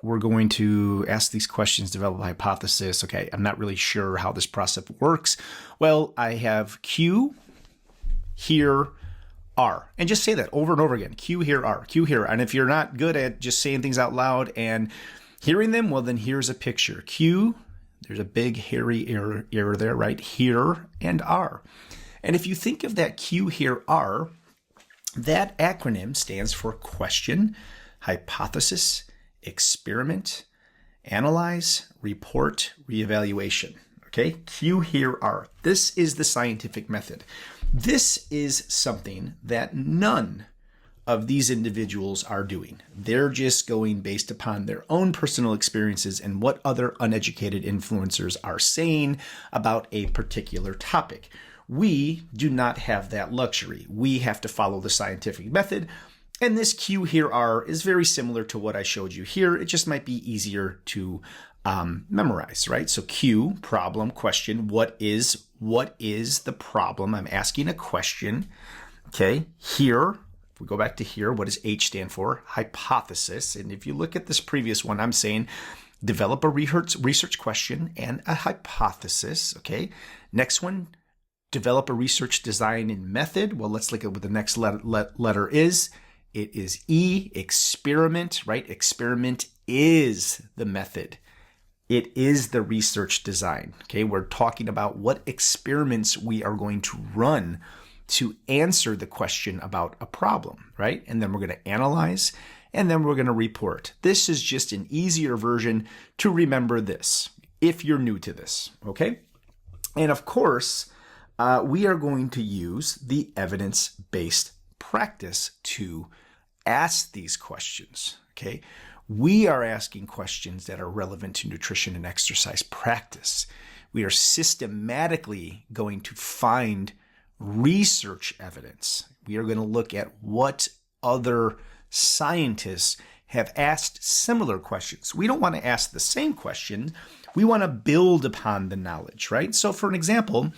S1: We're going to ask these questions, develop a hypothesis. Okay, I'm not really sure how this process works. Well, I have Q, Here, R. And just say that over and over again. Q, Here, R. Q, Here. And if you're not good at just saying things out loud and hearing them, well, then here's a picture. Q, there's a big hairy error there, right? Here and R. And if you think of that Q, Here, R, that acronym stands for question, hypothesis, experiment, analyze, report, reevaluation. Okay, Q, Here, R. This is the scientific method. This is something that none of these individuals are doing. They're just going based upon their own personal experiences and what other uneducated influencers are saying about a particular topic. We do not have that luxury. We have to follow the scientific method. And this Q, Here, R is very similar to what I showed you here. It just might be easier to memorize, right? So Q, problem, question, what is the problem? I'm asking a question. Okay, here, if we go back to here, what does H stand for? Hypothesis. And if you look at this previous one, I'm saying develop a research question and a hypothesis. Okay, next one, develop a research design and method. Well, let's look at what the next letter is. It is E, experiment, right? Experiment is the method. It is the research design. Okay, we're talking about what experiments we are going to run to answer the question about a problem, right? And then we're going to analyze, and then we're going to report. This is just an easier version to remember this if you're new to this, okay? And of course, we are going to use the evidence-based practice to ask these questions, okay? We are asking questions that are relevant to nutrition and exercise practice. We are systematically going to find research evidence. We are going to look at what other scientists have asked similar questions. We don't want to ask the same question. We want to build upon the knowledge, right? So for an example,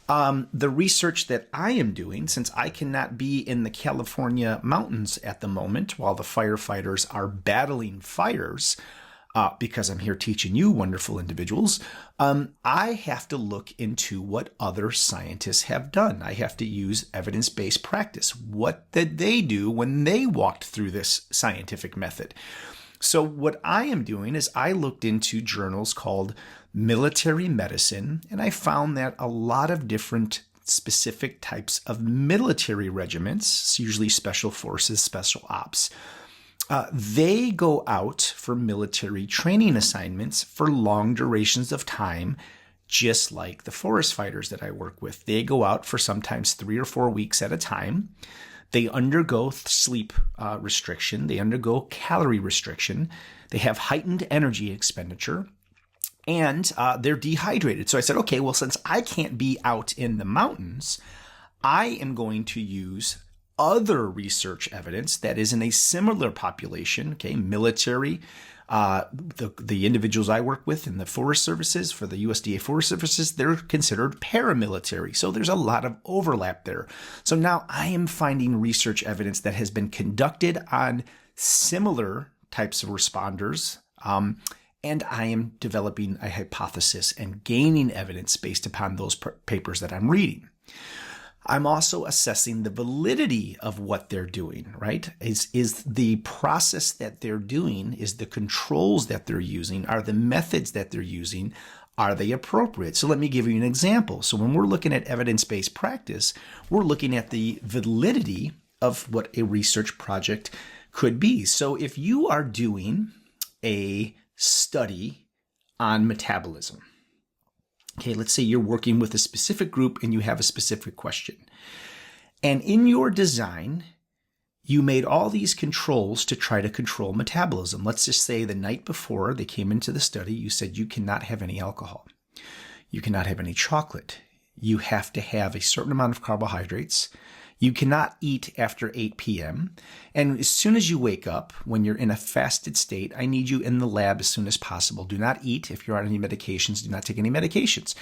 S1: the research that I am doing, since I cannot be in the California mountains at the moment while the firefighters are battling fires, because I'm here teaching you wonderful individuals, I have to look into what other scientists have done. I have to use evidence-based practice. What did they do when they walked through this scientific method? So what I am doing is I looked into journals called Military Medicine, and I found that a lot of different specific types of military regiments, usually special forces, special ops. They go out for military training assignments for long durations of time, just like the forest fighters that I work with. They go out for sometimes 3 or 4 weeks at a time. They undergo sleep restriction. They undergo calorie restriction. They have heightened energy expenditure, and they're dehydrated. So I said, okay, well, since I can't be out in the mountains, I am going to use other research evidence that is in a similar population, okay, military. The individuals I work with in the Forest Services, for the USDA Forest Services, they're considered paramilitary. So there's a lot of overlap there. So now I am finding research evidence that has been conducted on similar types of responders, and I am developing a hypothesis and gaining evidence based upon those papers that I'm reading. I'm also assessing the validity of what they're doing, right? Is the process that they're doing, is the controls that they're using, are the methods that they're using, are they appropriate? So let me give you an example. So when we're looking at evidence-based practice, we're looking at the validity of what a research project could be. So if you are doing a study on metabolism, okay, let's say you're working with a specific group and you have a specific question. And in your design, you made all these controls to try to control metabolism. Let's just say the night before they came into the study, you said you cannot have any alcohol. You cannot have any chocolate. You have to have a certain amount of carbohydrates. You cannot eat after 8 p.m. And as soon as you wake up, when you're in a fasted state, I need you in the lab as soon as possible. Do not eat. If you're on any medications, do not take any medications.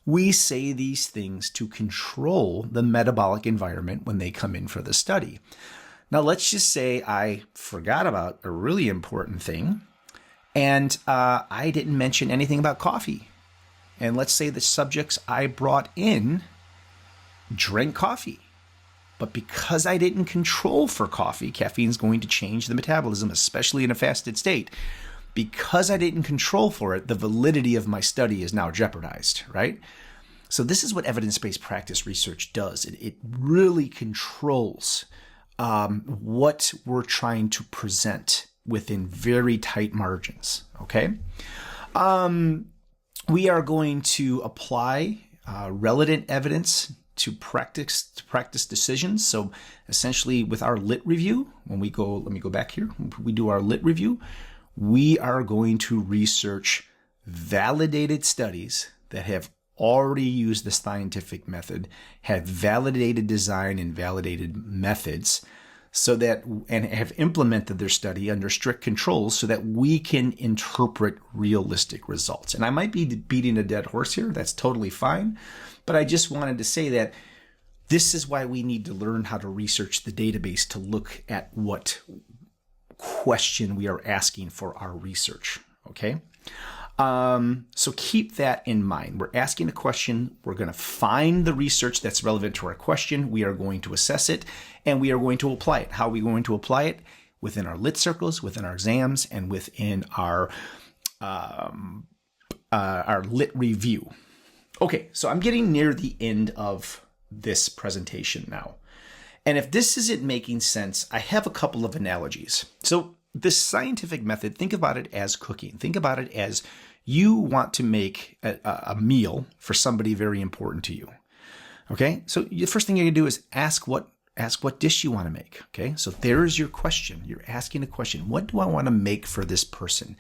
S1: We say these things to control the metabolic environment when they come in for the study. Now, let's just say I forgot about a really important thing, and I didn't mention anything about coffee. And let's say the subjects I brought in drank coffee. But because I didn't control for coffee, caffeine is going to change the metabolism, especially in a fasted state. Because I didn't control for it, the validity of my study is now jeopardized, right? So this is what evidence-based practice research does. It really controls what we're trying to present within very tight margins, okay? We are going to apply relevant evidence to practice decisions. So essentially with our lit review, when we go, let me go back here, we do our lit review, we are going to research validated studies that have already used the scientific method, have validated design and validated methods, so that, and have implemented their study under strict controls so that we can interpret realistic results. And I might be beating a dead horse here. That's totally fine. But I just wanted to say that this is why we need to learn how to research the database to look at what question we are asking for our research, okay? So keep that in mind. We're asking a question. We're going to find the research that's relevant to our question. We are going to assess it, and we are going to apply it. How are we going to apply it? Within our lit circles, within our exams, and within our lit review. Okay, so I'm getting near the end of this presentation now. And if this isn't making sense, I have a couple of analogies. So this scientific method, think about it as cooking. Think about it as you want to make a meal for somebody very important to you. Okay, so the first thing you're gonna do is ask what dish you want to make. Okay, so there's your question. You're asking a question. What do I want to make for this person?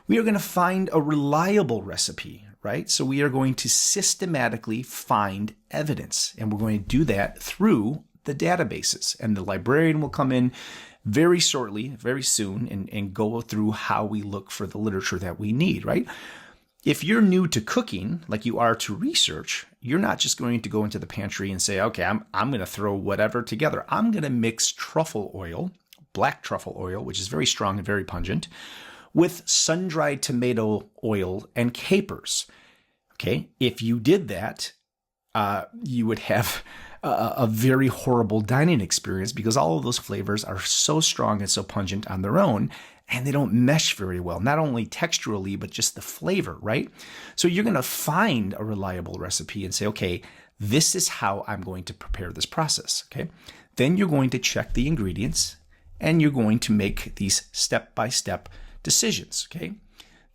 S1: We are going to find a reliable recipe, right? So we are going to systematically find evidence, and we're going to do that through the databases. And the librarian will come in very shortly, very soon, and go through how we look for the literature that we need, right? If you're new to cooking, like you are to research, you're not just going to go into the pantry and say, okay, I'm going to throw whatever together. I'm going to mix truffle oil, black truffle oil, which is very strong and very pungent, with sun-dried tomato oil and capers. Okay, if you did that, you would have a very horrible dining experience because all of those flavors are so strong and so pungent on their own, and they don't mesh very well, not only texturally, but just the flavor, right? So you're going to find a reliable recipe and say, okay, This is how I'm going to prepare this process, okay? Then you're going to check the ingredients and you're going to make these step-by-step decisions, okay?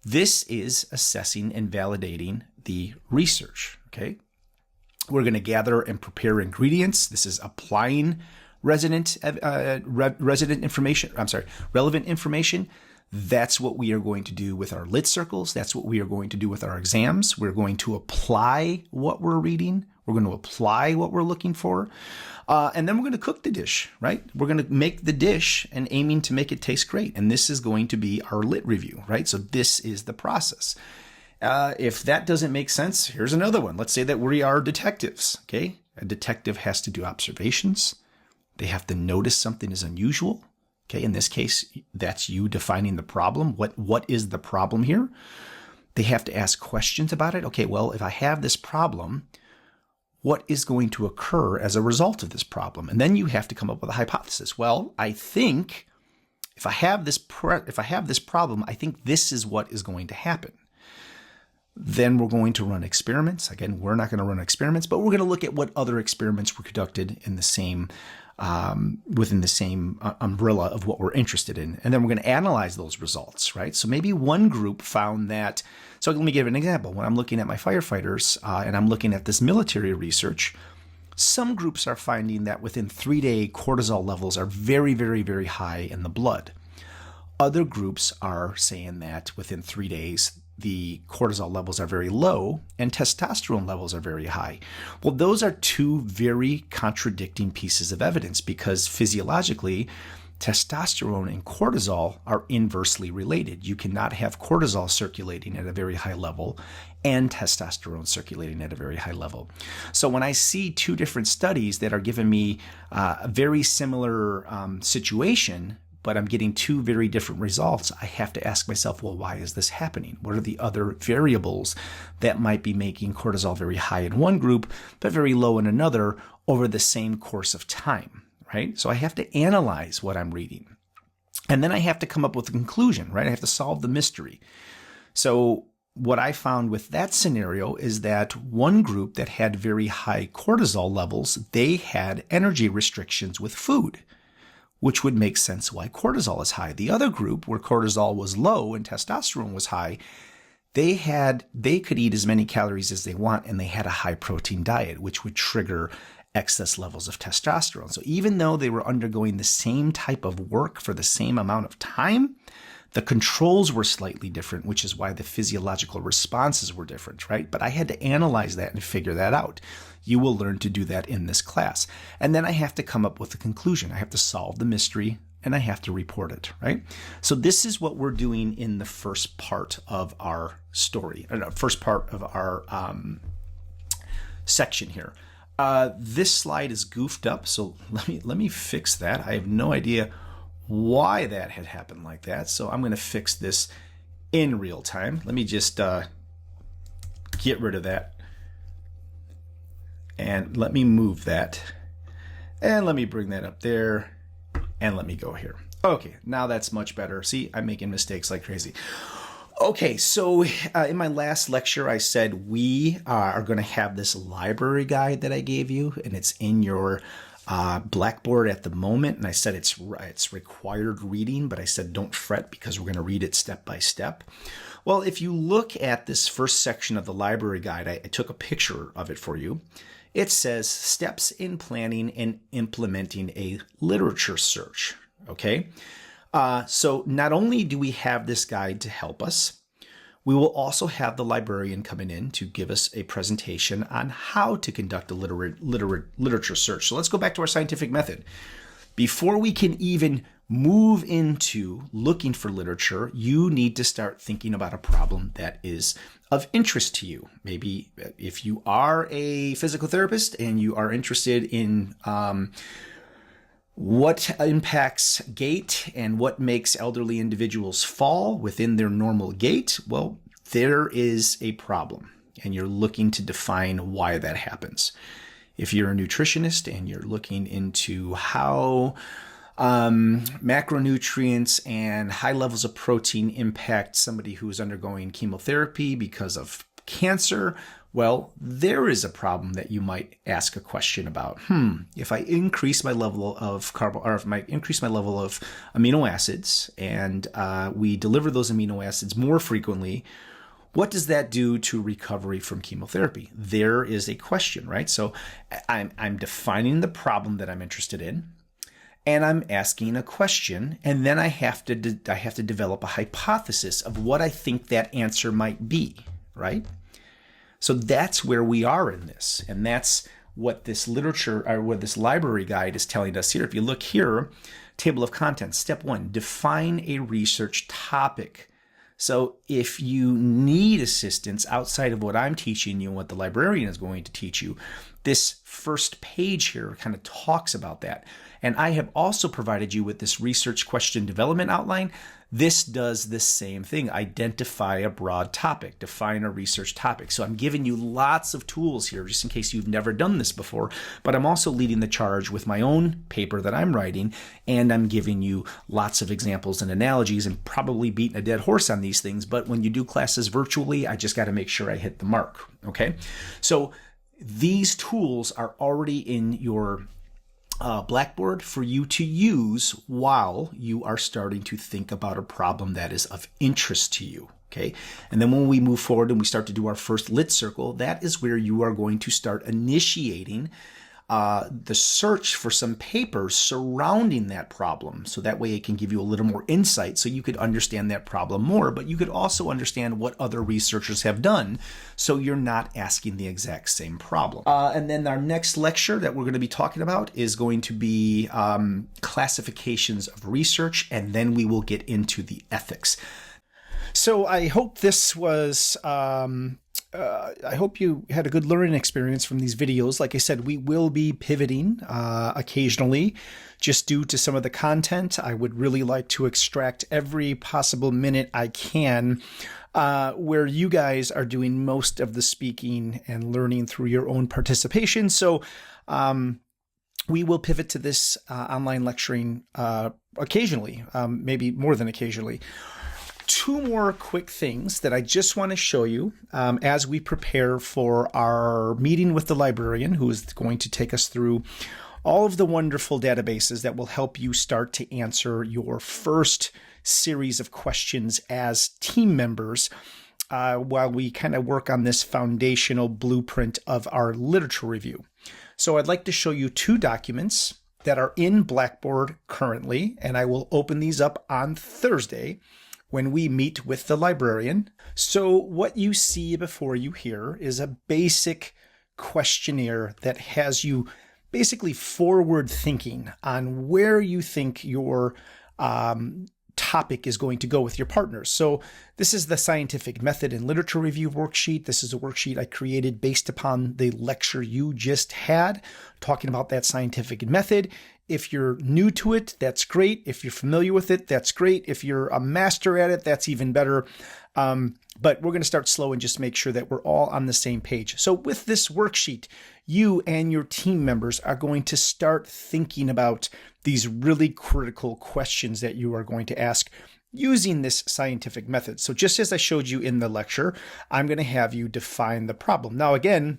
S1: This is assessing and validating the research, okay? We're going to gather and prepare ingredients. This is applying relevant information. That's what we are going to do with our lit circles. That's what we are going to do with our exams. We're going to apply what we're reading. We're going to apply what we're looking for. And then we're going to cook the dish, right? We're going to make the dish and aiming to make it taste great. And this is going to be our lit review, right? So this is the process. If that doesn't make sense, here's another one. Let's say that we are detectives, okay? A detective has to do observations. They have to notice something is unusual. Okay, in this case, that's you defining the problem. What is the problem here? They have to ask questions about it. Okay, well, if I have this problem, what is going to occur as a result of this problem? And then you have to come up with a hypothesis. Well, I think if I have this problem, I think this is what is going to happen. Then we're going to run experiments. Again, we're not going to run experiments, but we're going to look at what other experiments were conducted in the same within the same umbrella of what we're interested in. And then we're going to analyze those results, right? So maybe one group found that, so let me give an example. When I'm looking at my firefighters and I'm looking at this military research, some groups are finding that within 3-day cortisol levels are very, very, very high in the blood. Other groups are saying that within 3 days, the cortisol levels are very low and testosterone levels are very high. Well, those are two very contradicting pieces of evidence because physiologically, testosterone and cortisol are inversely related. You cannot have cortisol circulating at a very high level and testosterone circulating at a very high level. So when I see two different studies that are giving me a very similar situation, but I'm getting two very different results, I have to ask myself, well, why is this happening? What are the other variables that might be making cortisol very high in one group, but very low in another over the same course of time, right? So I have to analyze what I'm reading. And then I have to come up with a conclusion, right? I have to solve the mystery. So what I found with that scenario is that one group that had very high cortisol levels, they had energy restrictions with food, which would make sense why cortisol is high. The other group, where cortisol was low and testosterone was high, they could eat as many calories as they want, and they had a high protein diet, which would trigger excess levels of testosterone. So even though they were undergoing the same type of work for the same amount of time, the controls were slightly different, which is why the physiological responses were different, right? But I had to analyze that and figure that out. You will learn to do that in this class. And then I have to come up with a conclusion. I have to solve the mystery and I have to report it, right? So this is what we're doing in the first part of our story, first part of our section here. This slide is goofed up, so let me fix that. I have no idea why that had happened like that, so I'm going to fix this in real time. Let me just get rid of that. And let me move that. And let me bring that up there. And let me go here. Okay, now that's much better. See, I'm making mistakes like crazy. Okay, so in my last lecture, I said we are going to have this library guide that I gave you, and it's in your Blackboard at the moment. And I said it's required reading, but I said don't fret because we're going to read it step by step. Well, if you look at this first section of the library guide, I took a picture of it for you. It says steps in planning and implementing a literature search. Okay. So not only do we have this guide to help us, we will also have the librarian coming in to give us a presentation on how to conduct a literature search. So let's go back to our scientific method. Before we can even move into looking for literature, you need to start thinking about a problem that is of interest to you. Maybe if you are a physical therapist and you are interested in what impacts gait and what makes elderly individuals fall within their normal gait, well, there is a problem and you're looking to define why that happens. If you're a nutritionist and you're looking into how macronutrients and high levels of protein impact somebody who is undergoing chemotherapy because of cancer, well, there is a problem that you might ask a question about. If I increase my level of if I increase my level of amino acids and we deliver those amino acids more frequently, what does that do to recovery from chemotherapy? There is a question, right? So I'm defining the problem that I'm interested in, and I'm asking a question, and then I have to develop a hypothesis of what I think that answer might be, right? So that's where we are in this, and that's what this literature or what this library guide is telling us here. If you look here, table of contents, step 1, define a research topic. So if you need assistance outside of what I'm teaching you and what the librarian is going to teach you, this first page here kind of talks about that. And I have also provided you with this research question development outline. This does the same thing. Identify a broad topic, define a research topic. So I'm giving you lots of tools here just in case you've never done this before, but I'm also leading the charge with my own paper that I'm writing, and I'm giving you lots of examples and analogies and probably beating a dead horse on these things. But when you do classes virtually, I just got to make sure I hit the mark. Okay. So these tools are already in your Blackboard for you to use while you are starting to think about a problem that is of interest to you. Okay. And then when we move forward and we start to do our first lit circle, that is where you are going to start initiating the search for some papers surrounding that problem. So that way it can give you a little more insight so you could understand that problem more, but you could also understand what other researchers have done so you're not asking the exact same problem. And then our next lecture that we're going to be talking about is going to be classifications of research, and then we will get into the ethics. So I hope this was I hope you had a good learning experience from these videos. Like I said, we will be pivoting occasionally just due to some of the content. I would really like to extract every possible minute I can where you guys are doing most of the speaking and learning through your own participation. So we will pivot to this online lecturing occasionally, maybe more than occasionally. Two more quick things that I just want to show you as we prepare for our meeting with the librarian, who is going to take us through all of the wonderful databases that will help you start to answer your first series of questions as team members while we kind of work on this foundational blueprint of our literature review. So I'd like to show you two documents that are in Blackboard currently, and I will open these up on Thursday when we meet with the librarian. So what you see before you here is a basic questionnaire that has you basically forward thinking on where you think your topic is going to go with your partners. So this is the scientific method and literature review worksheet. This is a worksheet I created based upon the lecture you just had, talking about that scientific method. If you're new to it, that's great. If you're familiar with it, that's great. If you're a master at it, that's even better. But we're going to start slow and just make sure that we're all on the same page. So with this worksheet, you and your team members are going to start thinking about these really critical questions that you are going to ask using this scientific method. So just as I showed you in the lecture, I'm going to have you define the problem. Now, again,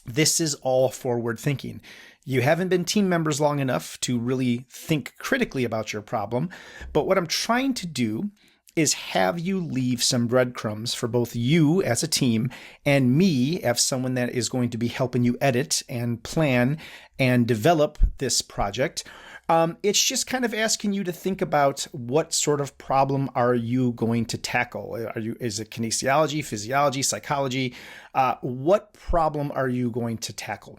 S1: this is all forward thinking. You haven't been team members long enough to really think critically about your problem, but what I'm trying to do is have you leave some breadcrumbs for both you as a team and me as someone that is going to be helping you edit and plan and develop this project. It's just kind of asking you to think about what sort of problem are you going to tackle? Is it kinesiology, physiology, psychology? What problem are you going to tackle?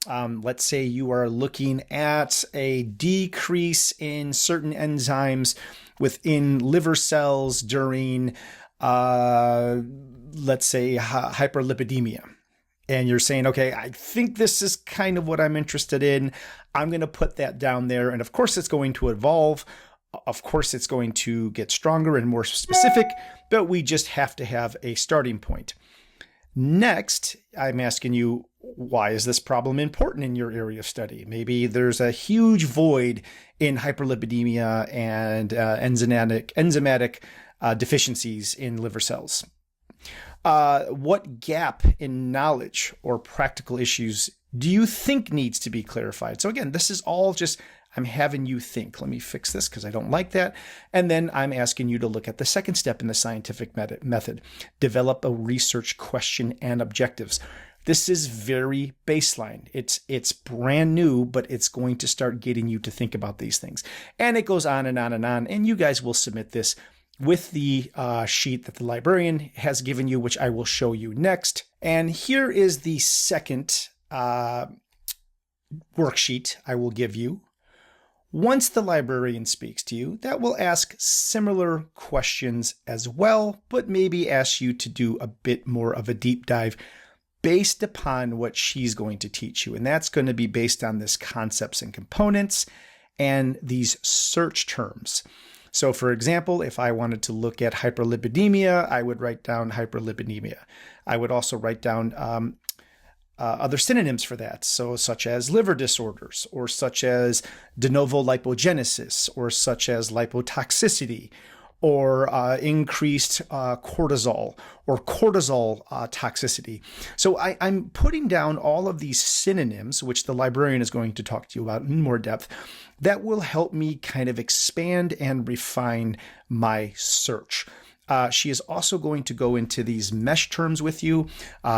S1: Let's say you are looking at a decrease in certain enzymes within liver cells during, let's say, hyperlipidemia. And you're saying, okay, I think this is kind of what I'm interested in. I'm going to put that down there. And of course, it's going to evolve. Of course, it's going to get stronger and more specific, but we just have to have a starting point. Next, I'm asking you, why is this problem important in your area of study? Maybe there's a huge void in hyperlipidemia and enzymatic deficiencies in liver cells. What gap in knowledge or practical issues do you think needs to be clarified? So again, this is all just, I'm having you think. Let me fix this because I don't like that. And then I'm asking you to look at the second step in the scientific method. Develop a research question and objectives. This is very baseline. It's brand new, but it's going to start getting you to think about these things. And it goes on and on and on. And you guys will submit this with the sheet that the librarian has given you, which I will show you next. And here is the second worksheet I will give you. Once the librarian speaks to you, that will ask similar questions as well, but maybe ask you to do a bit more of a deep dive based upon what she's going to teach you. And that's going to be based on this concepts and components and these search terms. So for example, if I wanted to look at hyperlipidemia, I would write down hyperlipidemia. I would also write down other synonyms for that, so such as liver disorders, or such as de novo lipogenesis, or such as lipotoxicity, or increased cortisol, or cortisol toxicity. So I'm putting down all of these synonyms, which the librarian is going to talk to you about in more depth, that will help me kind of expand and refine my search. She is also going to go into these mesh terms with you,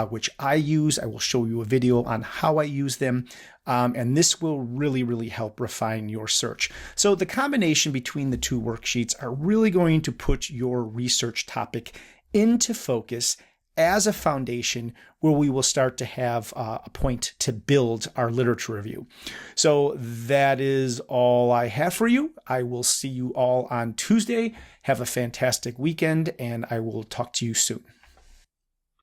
S1: which I use. I will show you a video on how I use them. And this will really, really help refine your search. So the combination between the two worksheets are really going to put your research topic into focus as a foundation where we will start to have a point to build our literature review. So that is all I have for you. I will see you all on Tuesday. Have a fantastic weekend, and I will talk to you soon.